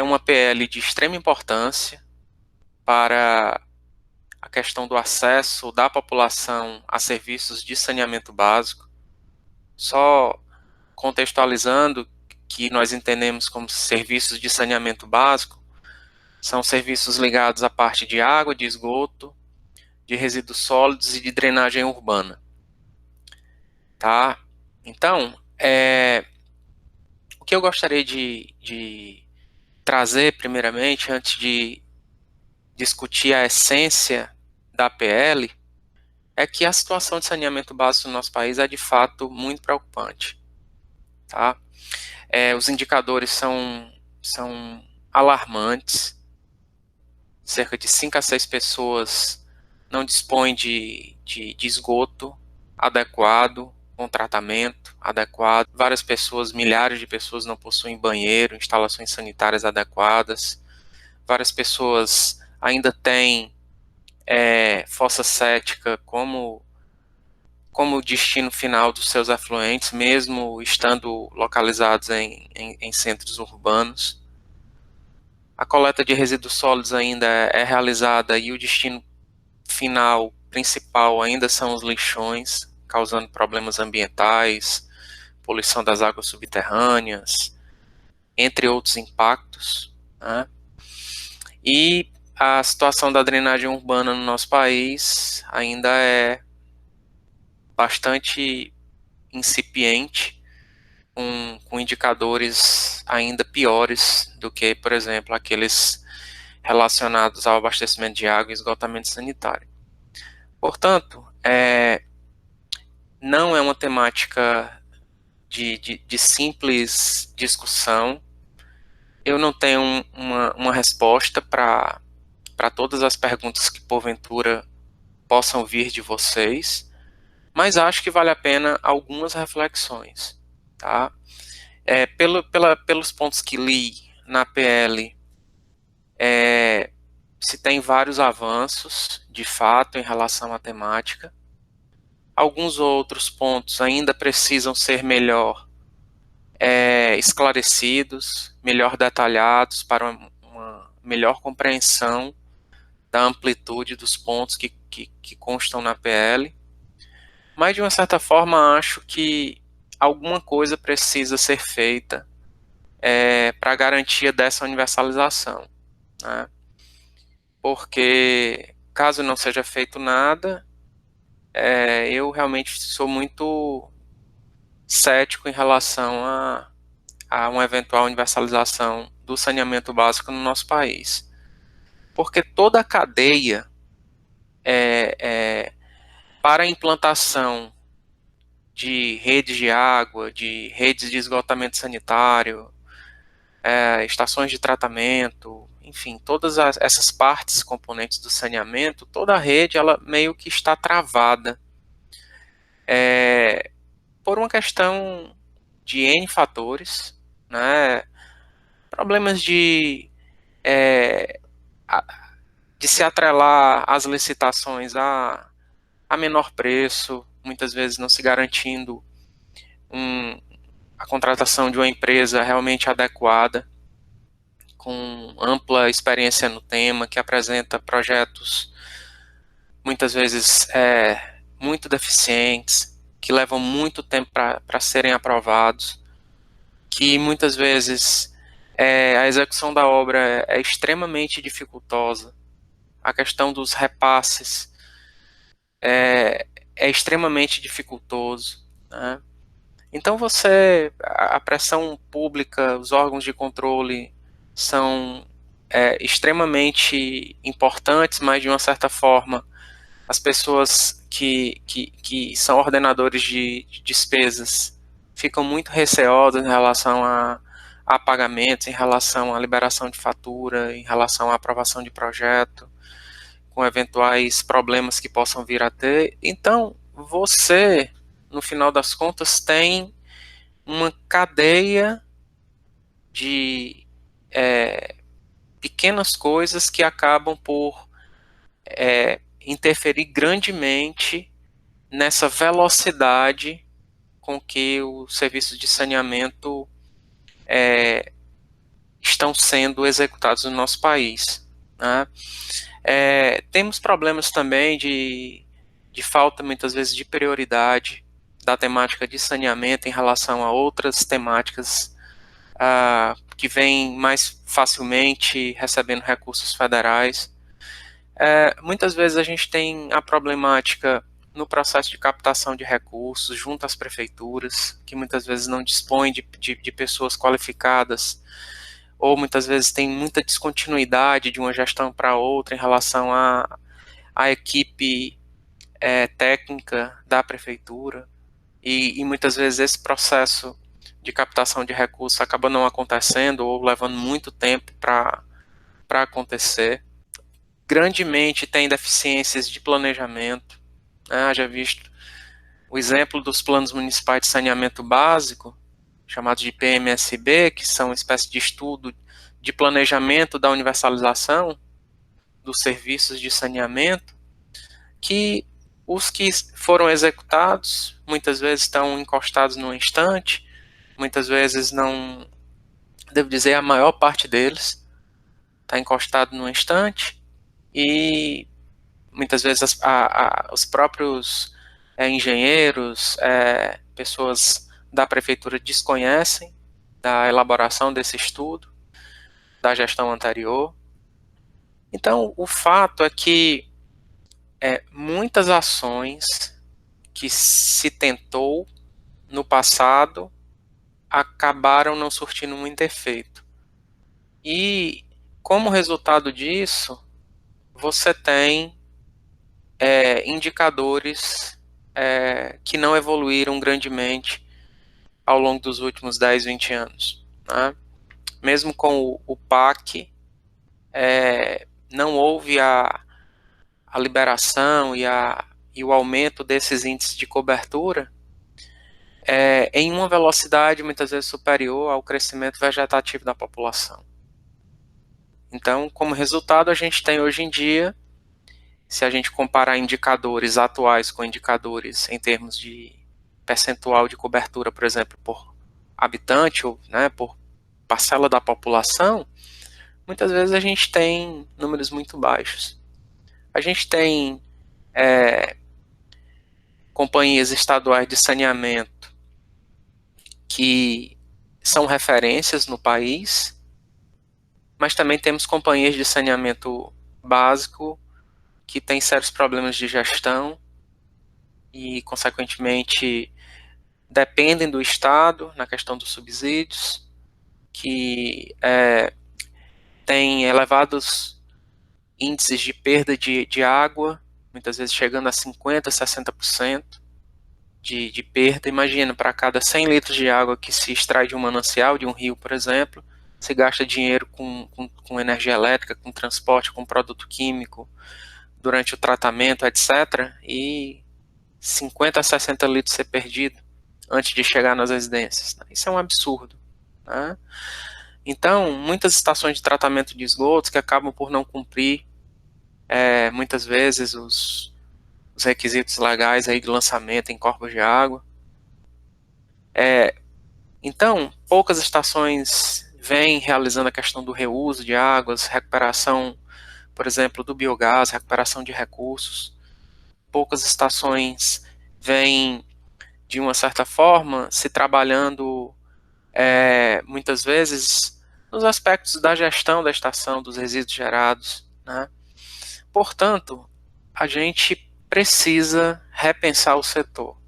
uma PL de extrema importância para a questão do acesso da população a serviços de saneamento básico. Só contextualizando que nós entendemos como serviços de saneamento básico, são serviços ligados à parte de água, de esgoto, de resíduos sólidos e de drenagem urbana. Tá? Então, o que eu gostaria de trazer primeiramente, antes de discutir a essência da PL, é que a situação de saneamento básico no nosso país é de fato muito preocupante. Tá? Os indicadores são alarmantes. Cerca de 5 a 6 pessoas não dispõem de esgoto adequado, com tratamento adequado. Várias pessoas, milhares de pessoas não possuem banheiro, instalações sanitárias adequadas. Várias pessoas ainda têm fossa séptica como destino final dos seus afluentes, mesmo estando localizados em centros urbanos. A coleta de resíduos sólidos ainda é realizada e o destino final principal ainda são os lixões, causando problemas ambientais, poluição das águas subterrâneas, entre outros impactos, né? E a situação da drenagem urbana no nosso país ainda é bastante incipiente, com indicadores ainda piores do que, por exemplo, aqueles relacionados ao abastecimento de água e esgotamento sanitário. Portanto, não é uma temática de simples discussão. Eu não tenho uma resposta para todas as perguntas que porventura possam vir de vocês, mas acho que vale a pena algumas reflexões. Tá? Pelos pontos que li na PL, se tem vários avanços, de fato, em relação à temática. Alguns outros pontos ainda precisam ser melhor esclarecidos, melhor detalhados, para uma melhor compreensão da amplitude dos pontos que constam na PL. Mas, de uma certa forma, acho que alguma coisa precisa ser feita para a garantia dessa universalização, né? Porque, caso não seja feito nada, eu realmente sou muito cético em relação a uma eventual universalização do saneamento básico no nosso país. Porque toda a cadeia para a implantação de redes de água, de redes de esgotamento sanitário, estações de tratamento, enfim, todas essas partes, componentes do saneamento, toda a rede ela meio que está travada por uma questão de N fatores, né? Problemas de se atrelar às licitações a menor preço, muitas vezes não se garantindo a contratação de uma empresa realmente adequada, com ampla experiência no tema, que apresenta projetos muitas vezes muito deficientes, que levam muito tempo para serem aprovados, que muitas vezes a execução da obra é extremamente dificultosa, a questão dos repasses é extremamente dificultoso, né? Então a pressão pública, os órgãos de controle são extremamente importantes, mas de uma certa forma as pessoas que são ordenadores de despesas ficam muito receosas em relação a pagamentos, em relação à liberação de fatura, em relação à aprovação de projeto, com eventuais problemas que possam vir a ter. Então, você, no final das contas, tem uma cadeia de pequenas coisas que acabam por interferir grandemente nessa velocidade com que o serviço de saneamento estão sendo executados no nosso país, né? Temos problemas também de falta, muitas vezes, de prioridade da temática de saneamento em relação a outras temáticas que vêm mais facilmente recebendo recursos federais. Muitas vezes a gente tem a problemática no processo de captação de recursos junto às prefeituras, que muitas vezes não dispõem de pessoas qualificadas, ou muitas vezes tem muita descontinuidade de uma gestão para outra em relação à equipe técnica da prefeitura, e muitas vezes esse processo de captação de recursos acaba não acontecendo ou levando muito tempo para acontecer. Grandemente tem deficiências de planejamento, né? Já visto o exemplo dos planos municipais de saneamento básico, chamados de PMSB, que são uma espécie de estudo de planejamento da universalização dos serviços de saneamento, que os que foram executados muitas vezes estão encostados num estante, muitas vezes não, devo dizer, a maior parte deles está encostado num estante, e muitas vezes os próprios engenheiros, pessoas da prefeitura desconhecem da elaboração desse estudo, da gestão anterior. Então, o fato é que muitas ações que se tentou no passado acabaram não surtindo muito efeito. E, como resultado disso, você tem indicadores que não evoluíram grandemente ao longo dos últimos 10, 20 anos. Né? Mesmo com o PAC, não houve a liberação e o aumento desses índices de cobertura em uma velocidade muitas vezes superior ao crescimento vegetativo da população. Então, como resultado, a gente tem hoje em dia, se a gente comparar indicadores atuais com indicadores em termos de percentual de cobertura, por exemplo, por habitante ou por parcela da população, muitas vezes a gente tem números muito baixos. A gente tem companhias estaduais de saneamento que são referências no país, mas também temos companhias de saneamento básico que têm sérios problemas de gestão e, consequentemente, dependem do Estado na questão dos subsídios, que têm elevados índices de perda de água, muitas vezes chegando a 50%, 60% de perda. Imagina, para cada 100 litros de água que se extrai de um manancial, de um rio, por exemplo, se gasta dinheiro com energia elétrica, com transporte, com produto químico, durante o tratamento, etc., e 50 a 60 litros ser perdido antes de chegar nas residências. Isso é um absurdo. Né? Então, muitas estações de tratamento de esgotos que acabam por não cumprir, muitas vezes, os requisitos legais aí de lançamento em corpos de água. Então, poucas estações vêm realizando a questão do reuso de águas, recuperação, por exemplo, do biogás, recuperação de recursos. Poucas estações vêm, de uma certa forma, se trabalhando muitas vezes nos aspectos da gestão da estação, dos resíduos gerados. Né? Portanto, a gente precisa repensar o setor.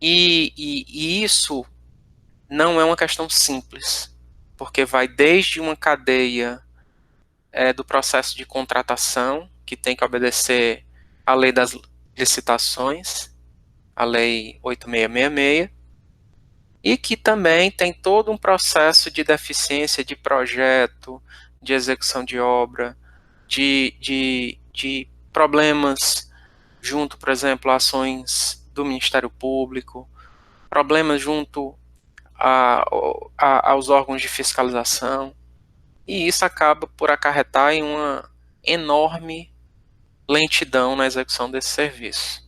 E isso não é uma questão simples, porque vai desde uma cadeia do processo de contratação, que tem que obedecer à lei das licitações, a lei 8666, e que também tem todo um processo de deficiência de projeto, de execução de obra, de problemas junto, por exemplo, a ações do Ministério Público, problemas junto aos órgãos de fiscalização, e isso acaba por acarretar em uma enorme lentidão na execução desse serviço.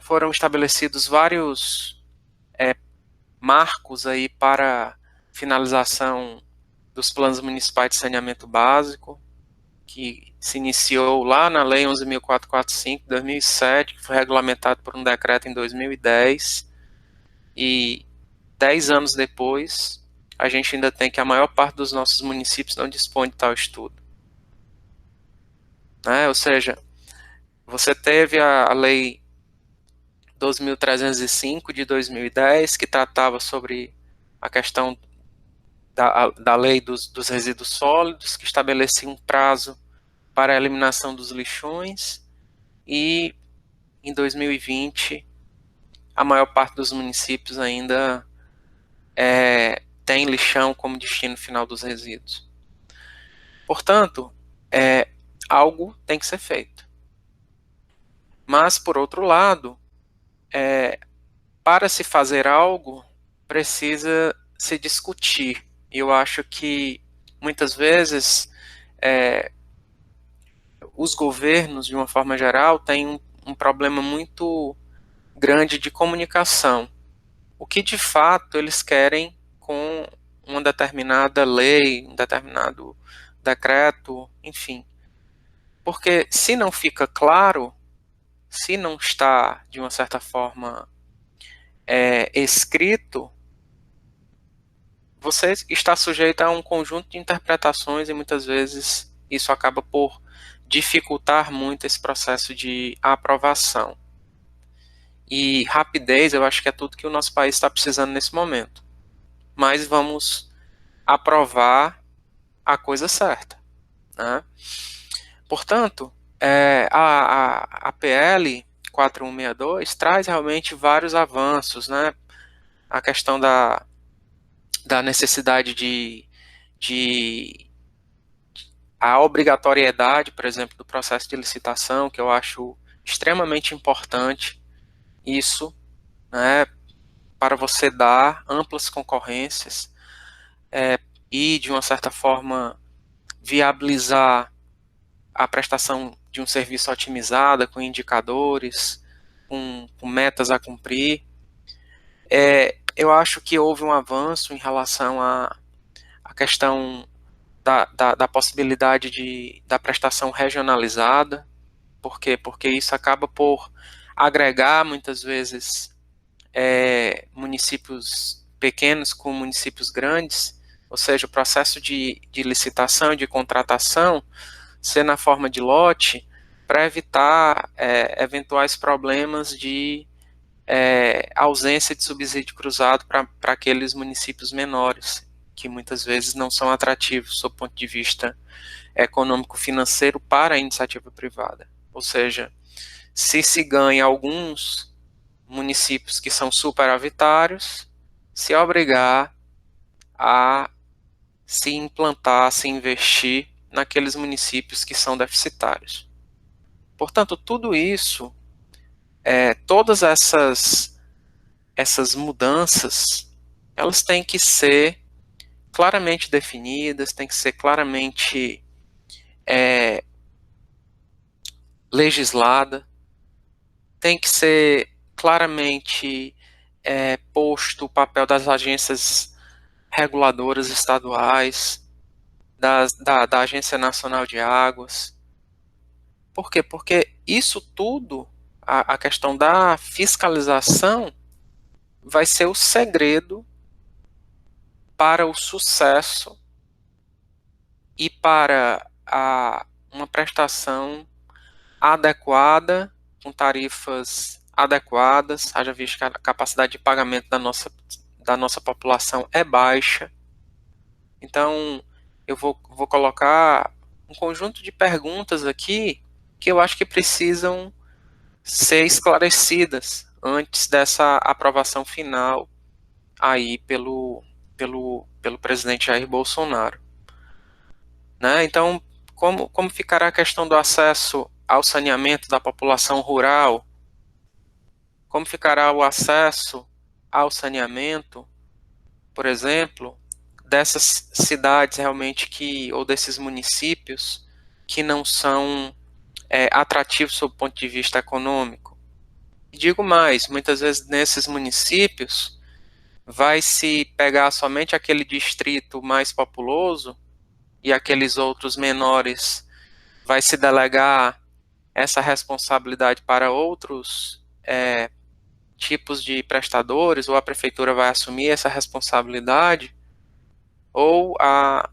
Foram estabelecidos vários marcos aí para finalização dos planos municipais de saneamento básico, que se iniciou lá na Lei 11.445 de 2007, que foi regulamentado por um decreto em 2010, e 10 anos depois, a gente ainda tem que a maior parte dos nossos municípios não dispõe de tal estudo. Ou seja, você teve a Lei 12.305 de 2010, que tratava sobre a questão da lei dos resíduos sólidos, que estabelecia um prazo para a eliminação dos lixões, e em 2020 a maior parte dos municípios ainda tem lixão como destino final dos resíduos. Portanto, algo tem que ser feito. Mas, por outro lado, para se fazer algo, precisa se discutir. E eu acho que, muitas vezes, os governos, de uma forma geral, têm um problema muito grande de comunicação. O que, de fato, eles querem com uma determinada lei, um determinado decreto, enfim. Porque, se não fica claro, se não está, de uma certa forma, escrito, você está sujeito a um conjunto de interpretações e muitas vezes isso acaba por dificultar muito esse processo de aprovação. E rapidez, eu acho que é tudo que o nosso país está precisando nesse momento. Mas vamos aprovar a coisa certa, né? Portanto, a PL 4162 traz realmente vários avanços, né? A questão da necessidade de a obrigatoriedade, por exemplo, do processo de licitação, que eu acho extremamente importante, isso, né, para você dar amplas concorrências e, de uma certa forma, viabilizar a prestação de um serviço otimizada, com indicadores, com metas a cumprir. Eu acho que houve um avanço em relação à questão da possibilidade da prestação regionalizada. Por quê? Porque isso acaba por agregar, muitas vezes, municípios pequenos com municípios grandes, ou seja, o processo de licitação e de contratação ser na forma de lote, para evitar eventuais problemas de ausência de subsídio cruzado para aqueles municípios menores, que muitas vezes não são atrativos sob o ponto de vista econômico-financeiro para a iniciativa privada. Ou seja, se ganha alguns municípios que são superavitários, se obrigar a se implantar, a se investir naqueles municípios que são deficitários. Portanto, tudo isso, todas essas mudanças, elas têm que ser claramente definidas, têm que ser claramente legislada, tem que ser claramente posto o papel das agências reguladoras estaduais, da Agência Nacional de Águas. Por quê? Porque isso tudo, a questão da fiscalização, vai ser o segredo para o sucesso e para uma prestação adequada, com tarifas adequadas, haja visto que a capacidade de pagamento da nossa população é baixa. Então, eu vou colocar um conjunto de perguntas aqui que eu acho que precisam ser esclarecidas antes dessa aprovação final aí pelo presidente Jair Bolsonaro. Né? Então, como ficará a questão do acesso ao saneamento da população rural? Como ficará o acesso ao saneamento, por exemplo, dessas cidades realmente ou desses municípios que não são atrativos sob o ponto de vista econômico? E digo mais, muitas vezes nesses municípios Vai se pegar somente aquele distrito mais populoso e aqueles outros menores vai se delegar essa responsabilidade para outros tipos de prestadores, ou a prefeitura vai assumir essa responsabilidade, ou a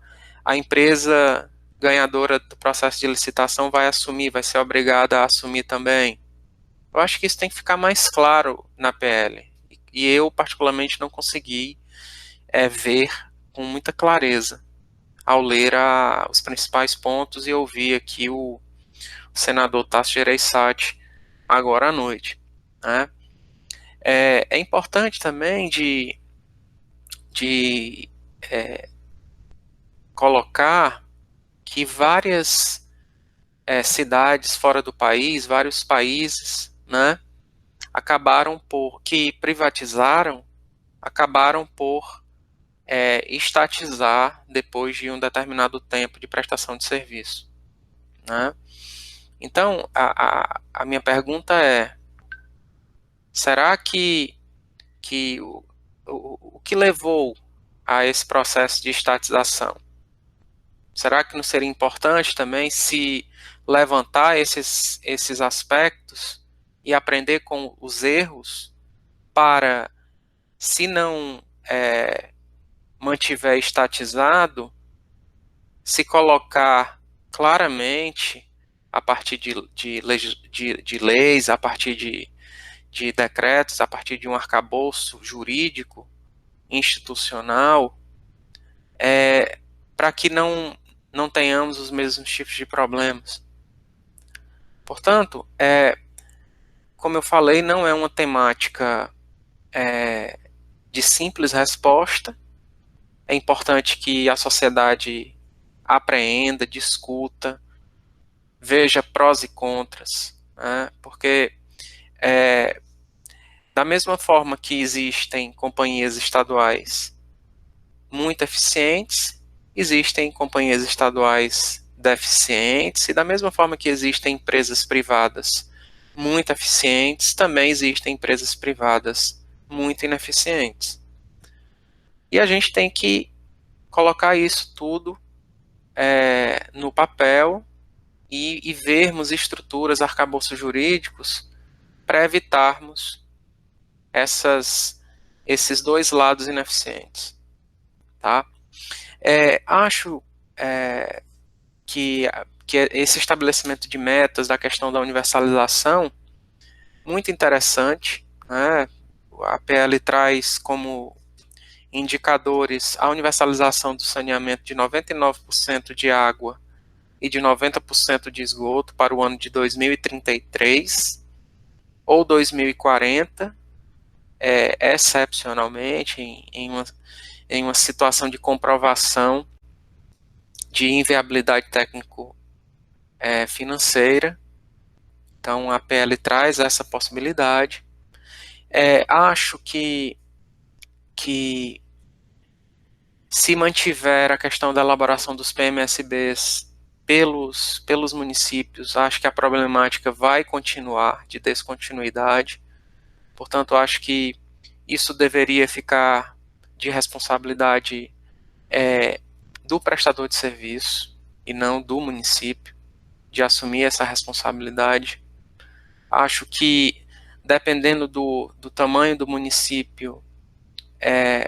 empresa ganhadora do processo de licitação vai assumir, vai ser obrigada a assumir também. Eu acho que isso tem que ficar mais claro na PL. E eu, particularmente, não consegui ver com muita clareza ao ler os principais pontos e ouvir aqui o senador Tasso Gereissati agora à noite. Né? É importante também de colocar que várias cidades fora do país, vários países, né, que privatizaram, acabaram por estatizar depois de um determinado tempo de prestação de serviço. Né? Então, a minha pergunta é, será que o que levou a esse processo de estatização? Será que não seria importante também se levantar esses aspectos e aprender com os erros para, se não mantiver estatizado, se colocar claramente a partir de leis, a partir de decretos, a partir de um arcabouço jurídico, institucional, para que não tenhamos os mesmos tipos de problemas. Portanto, como eu falei, não é uma temática de simples resposta. É importante que a sociedade apreenda, discuta, veja prós e contras, né? Porque da mesma forma que existem companhias estaduais muito eficientes, existem companhias estaduais deficientes, e da mesma forma que existem empresas privadas muito eficientes, também existem empresas privadas muito ineficientes. E a gente tem que colocar isso tudo no papel e vermos estruturas, arcabouços jurídicos para evitarmos esses dois lados ineficientes. Tá? Acho que esse estabelecimento de metas da questão da universalização muito interessante, né? A PL traz como indicadores a universalização do saneamento de 99% de água e de 90% de esgoto para o ano de 2033 ou 2040, excepcionalmente, em uma situação de comprovação de inviabilidade técnico-financeira. Então, a PL traz essa possibilidade. Acho que se mantiver a questão da elaboração dos PMSBs pelos municípios, acho que a problemática vai continuar de descontinuidade. Portanto, acho que isso deveria ficar de responsabilidade do prestador de serviço e não do município, de assumir essa responsabilidade. Acho que, dependendo do tamanho do município,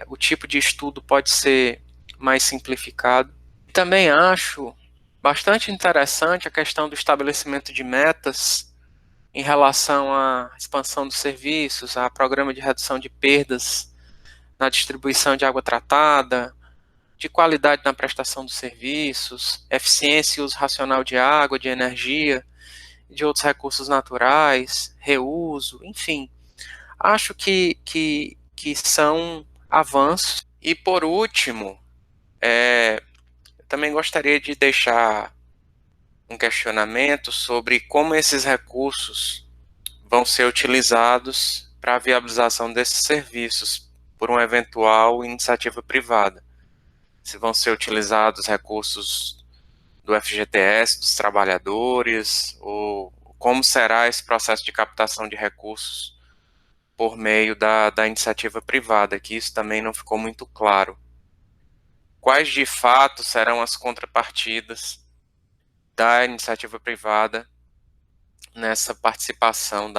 o tipo de estudo pode ser mais simplificado. Também acho bastante interessante a questão do estabelecimento de metas em relação à expansão dos serviços, a programa de redução de perdas na distribuição de água tratada, de qualidade na prestação dos serviços, eficiência e uso racional de água, de energia, de outros recursos naturais, reuso, enfim. Acho que são avanços. E por último, eu também gostaria de deixar um questionamento sobre como esses recursos vão ser utilizados para a viabilização desses serviços por uma eventual iniciativa privada. Se vão ser utilizados recursos do FGTS, dos trabalhadores, ou como será esse processo de captação de recursos por meio da iniciativa privada, que isso também não ficou muito claro. Quais de fato serão as contrapartidas da iniciativa privada nessa participação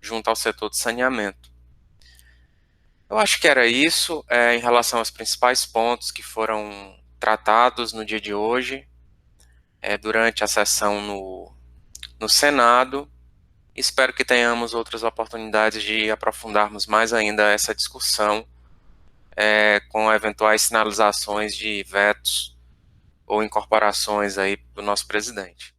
junto ao setor de saneamento? Eu acho que era isso, em relação aos principais pontos que foram tratados no dia de hoje, durante a sessão no Senado. Espero que tenhamos outras oportunidades de aprofundarmos mais ainda essa discussão, com eventuais sinalizações de vetos ou incorporações aí do nosso presidente.